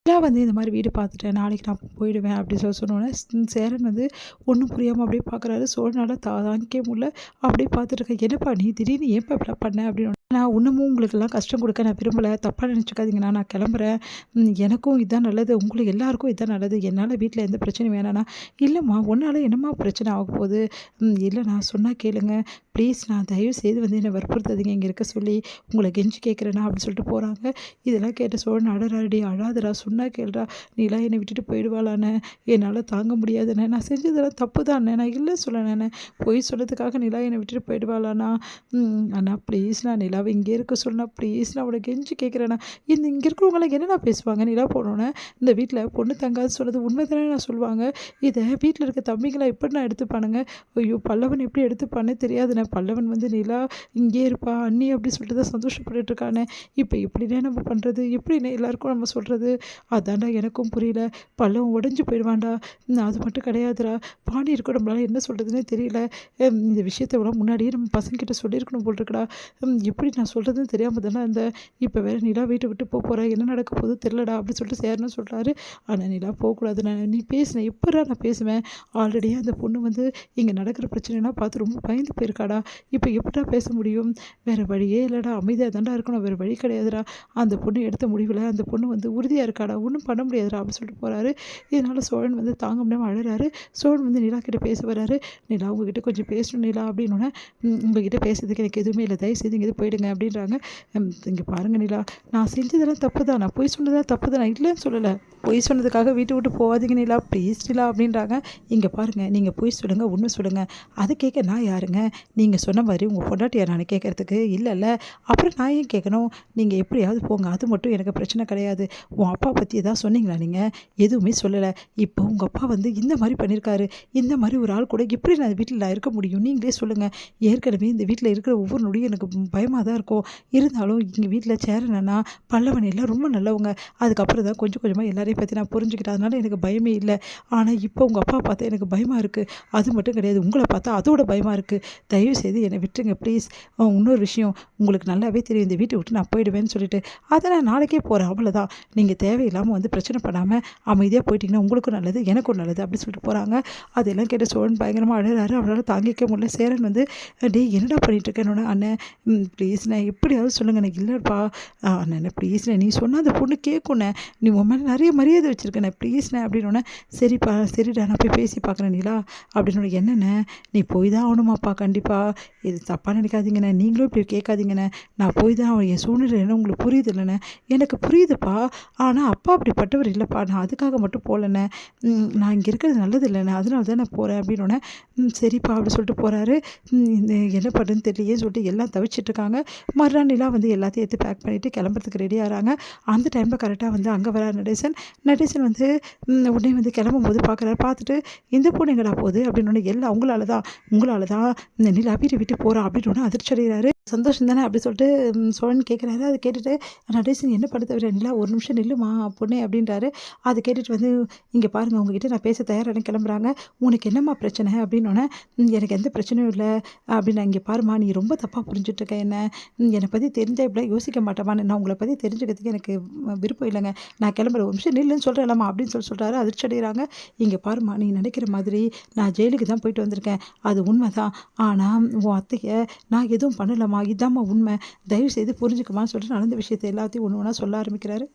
நான் வந்து இந்த மாதிரி வீடு பார்த்துட்டேன், நாளைக்கு நான் போயிடுவேன் அப்படின்னு சொன்னோன்னே சேரன் வந்து ஒன்றும் புரியாமல் அப்படியே பார்க்குறாரு. சோழனால தாங்கிக்கவே முடியல. அப்படியே பார்த்துட்டு இருக்கேன். என்னப்பா நீ திடீர்னு ஏன்ப்பா இப்படிலாம் பண்ண அப்படின்னு. நான் இன்னமும் உங்களுக்கெல்லாம் கஷ்டம் கொடுக்க நான் விரும்பலை, தப்பாக நினச்சிக்காதீங்கண்ணா, நான் கிளம்புறேன். எனக்கும் இதுதான் நல்லது, உங்களுக்கு எல்லாருக்கும் இதுதான் நல்லது, என்னால் வீட்டில் எந்த பிரச்சனையும் வேணாண்ணா. இல்லைம்மா உன்னால் என்னம்மா பிரச்சனை ஆக போகுது? இல்லை நான் சொன்னால் கேளுங்க ப்ளீஸ், நான் தயவு செய்து வந்து என்னை வற்புறுத்தாதீங்க, இங்கே இருக்க சொல்லி உங்களை கெஞ்சி கேட்குறேண்ணா அப்படின்னு சொல்லிட்டு போகிறாங்க. இதெல்லாம் கேட்ட சோழன் அடறாடி அழாதடா, சொன்னால் கேளுடா, நீலாம் என்னை விட்டுட்டு போயிடுவாளாண்ணே, என்னால் தாங்க முடியாதுண்ணே, நான் செஞ்சதெல்லாம் தப்பு தானே, நான் இல்லை சொல்லணேண்ணே, பொய் சொன்னதுக்காக நிலா என்னை விட்டுட்டு போயிடுவாளாண்ணா. அண்ணா ப்ளீஸ்ண்ணா, நிலாவை இங்கே இருக்க சொல்லுண்ணா ப்ளீஸ், நான் அவளை கெஞ்சி கேட்குறேண்ணா. இங்கே இருக்கிறவங்களாம் என்னென்ன பேசுவாங்க? நிலா போனோன்னே இந்த வீட்டில் பொண்ணு தங்காது சொல்கிறது உண்மை தானே நான் சொல்லுவாங்க. இதை வீட்டில் இருக்க தம்பிங்களாம் எப்படி நான் எடுத்துப்பானுங்க? ஐயோ பல்லவன் எப்படி எடுத்துப்பானே தெரியாதுண்ணே. பல்லவன் வந்து நிலா இங்கே இருப்பா அண்ணி அப்படி சொல்லிட்டு தான் சந்தோஷப்பட்டுட்டு இருக்கானே. இப்போ எப்படினே நம்ம பண்ணுறது? எப்படின்னு எல்லாருக்கும் நம்ம சொல்கிறது? அதான்டா எனக்கும் புரியல. பல்லவன் உடஞ்சி போயிடுவான்டா. அது மட்டும் கிடையாதுடா, பாண்டி இருக்க நம்மளால என்ன சொல்கிறதுனே தெரியல. இந்த விஷயத்த முன்னாடியே நம்ம பசங்கிட்ட சொல்லியிருக்கணும் போல் இருக்கடா. எப்படி நான் சொல்கிறதுன்னு தெரியாமல் தானே அந்த இப்போ வேறு நிலா வீட்டை விட்டு போகிறா, என்ன நடக்க போகுது தெரிலடா அப்படின்னு சொல்லிட்டு சேரன்னு சொல்கிறாரு. ஆனால் நிலா போகக்கூடாது, நீ பேசினேன் எப்படா நான் பேசுவேன்? ஆல்ரெடி அந்த பொண்ணு வந்து இங்கே நடக்கிற பிரச்சனைனா பார்த்து ரொம்ப பயந்து போயிருக்காடா. இப்போ எப்படா பேச முடியும்? வேறு வழியே இல்லைடா, அமைதியாக தாண்டா இருக்கணும், வேறு வழி கிடையாதுடா. அந்த பொண்ணு எடுத்த முடிவில் அந்த பொண்ணு வந்து உறுதியாக இருக்காடா, ஒன்றும் பண்ண முடியாதுடா அப்படின்னு சொல்லிட்டு போகிறாரு. இதனால் சோழன் வந்து தாங்க முடியாமல் அழுறாரு. சோழன் வந்து நிலா கிட்டே பேச வர்றாரு. நிலா உங்ககிட்ட கொஞ்சம் பேசணும் நிலா அப்படின்னோடனே, உங்ககிட்ட பேசுறதுக்கு எனக்கு எதுவுமே இல்லை, தயவு செய்து இங்கே போயிடுங்க அப்படின்றாங்க. இங்கே பாருங்கள் நிலா, நான் செஞ்சதெல்லாம் தப்பு தான், நான் பொய் சொன்னதெல்லாம் தப்பு தான், நான் இல்லைன்னு சொல்லலை. பொய் சொன்னதுக்காக வீட்டை விட்டு போகாதீங்க நிலா ப்ளீஸ் நிலா அப்படின்றாங்க. இங்கே பாருங்கள், நீங்கள் பொய் சொல்லுங்கள் உண்மை சொல்லுங்கள், அது கேட்க நான் யாருங்க? நீங்கள் சொன்ன மாதிரி உங்கள் பொண்டாட்டியா நான் கேட்குறதுக்கு? இல்லைல்ல, அப்புறம் நான் ஏன் கேட்கணும்? நீங்கள் எப்படியாவது போங்க, அது மட்டும் எனக்கு பிரச்சனை கிடையாது. உன் அப்பா பற்றி எதாவது சொன்னீங்களா? நீங்கள் எதுவுமே சொல்லலை. இப்போ உங்கள் அப்பா வந்து இந்த மாதிரி பண்ணியிருக்காரு, இந்த மாதிரி ஒரு ஆள் கூட எப்படி நான் வீட்டில் நான் இருக்க முடியும்? நீங்களே சொல்லுங்கள். ஏற்கனவே இந்த வீட்டில் இருக்கிற ஒவ்வொரு நொடியும் எனக்கு பயமாக தான் இருக்கும். இருந்தாலும் எங்கள் வீட்டில் சேரனா பல்லவன் எல்லாம் ரொம்ப நல்லவங்க. அதுக்கப்புறம் தான் கொஞ்சம் கொஞ்சமாக எல்லாரையும் பற்றி நான் புரிஞ்சுக்கிட்டேன். அதனால எனக்கு பயமே இல்லை. ஆனால் இப்போ உங்கள் அப்பா பார்த்தா எனக்கு பயமாக இருக்குது. அது மட்டும் கிடையாது, உங்களை பார்த்தா அதோட பயமாக இருக்குது. தயவு செய்து என்னை விட்டுருங்க ப்ளீஸ். இன்னொரு விஷயம், உங்களுக்கு நல்லாவே தெரியும் இந்த வீட்டை விட்டு நான் போயிடுவேன்னு சொல்லிட்டு. அதை நான் நாளைக்கே போகிறேன், அவ்வளோதான். நீங்கள் தேவையில்லாமல் வந்து பிரச்சனை பண்ணாமல் அமைதியாக போயிட்டீங்கன்னா உங்களுக்கும் நல்லது, எனக்கும் நல்லது அப்படின்னு சொல்லிட்டு போகிறாங்க. அதெல்லாம் கேட்ட சோழன் பயங்கரமாக அழுறாரு. அவரால் தாங்கிக்க முடியல. சேரன் வந்து டே என்னடா பண்ணிட்டு இருக்கேன்னு, அண்ணன் ப்ளீஸ்ண்ணே எப்படியாவது சொல்லுங்கள், எனக்கு இல்லைப்பா அண்ணே ப்ளீஸ்ண்ணே, நீ சொன்னால் அந்த பொண்ணு கேட்குண்ணே, நீ உன் மேலே நிறைய மரியாதை வச்சுருக்கேண்ணே ப்ளீஸ்ண்ணே அப்படின்னோடனே, சரிப்பா சரிடா நான் போய் பேசி பார்க்குறேன் நிலா அப்படின்னு. என்னண்ணே நீ போய் தான் ஆகணுமாப்பா? கண்டிப்பாக இது தப்பாக நினைக்காதீங்கண்ணே, நீங்களும் இப்படி கேட்காதீங்கண்ணே, நான் போய் தான் என் சூழ்நிலை என்ன உங்களுக்கு புரியுது இல்லைண்ணே? எனக்கு புரியுதுப்பா, ஆனால் அப்பா அப்படிப்பட்டவர் இல்லைப்பா, நான் அதுக்காக மட்டும் போகலண்ணே, நான் இங்கே இருக்கிறது நல்லது இல்லைண்ணே, அதனால தான் நான் போகிறேன் அப்படின்னோடனே, சரிப்பா அப்படி சொல்லிட்டு போகிறாரு. என்ன பண்ணுறதுன்னு தெரியலையே சொல்லிட்டு எல்லாம் தவிச்சிட்ருக்காங்க. மறுநாள் நிலா வந்து எல்லாத்தையும் எடுத்து பேக் பண்ணிவிட்டு கிளம்புறதுக்கு ரெடி ஆகிறாங்க. அந்த டைமில் கரெக்டாக வந்து அங்கே வர நடேசன் வந்து உடனே வந்து கிளம்பும்போது பார்க்குறாரு. பார்த்துட்டு இந்த பொண்ணு எங்கடா போகுது அப்படின்னு. எல்லாம் உங்களால் தான் இந்த நிலா வீட்டை விட்டு போகிறா அப்படின்னு அதிர்ச்சி அடைகிறாரு. சந்தோஷம் தானே அப்படி சொல்லிட்டு சோழன் கேட்குறாரு. அதை கேட்டுட்டு நடேசன் என்ன பண்ண தவிர நிலா ஒரு நிமிஷம் நில்லுமா பொண்ணே அப்படின்றாரு. அதை கேட்டுட்டு வந்து இங்கே பாருங்கள் உங்ககிட்ட நான் பேச தயாரான கிளம்புறாங்க. உனக்கு என்னம்மா பிரச்சனை அப்படின்னோடனே, எனக்கு எந்த பிரச்சனையும் இல்லை அப்படின்னு. இங்கே பாருமா நீ ரொம்ப தப்பாக புரிஞ்சுட்ருக்க என்னை பற்றி தெரிஞ்சால் இப்படி யோசிக்க மாட்டேமான்னு. நான் உங்களை பற்றி தெரிஞ்சுக்கிறதுக்கு எனக்கு விருப்பம் இல்லைங்க, நான் கிளம்புற ஒரு நிமிஷம் நில்லுன்னு சொல்கிறேன்லாமா அப்படின்னு சொல்கிறாரு. அதிர்ச்சி அடைகிறாங்க. இங்கே பாருமா நீ நினைக்கிற மாதிரி நான் ஜெயிலுக்கு தான் போயிட்டு வந்திருக்கேன், அது உண்மை தான். ஆனால் உன் அத்தையை நான் எதுவும் பண்ணலாமா, இதாம்மா உண்மை, தயவு செய்து புரிஞ்சுக்கமான்னு சொல்லிட்டு நடந்த விஷயத்தை எல்லாத்தையும் ஒன்று ஒன்றா சொல்ல ஆரம்பிக்கிறாரு.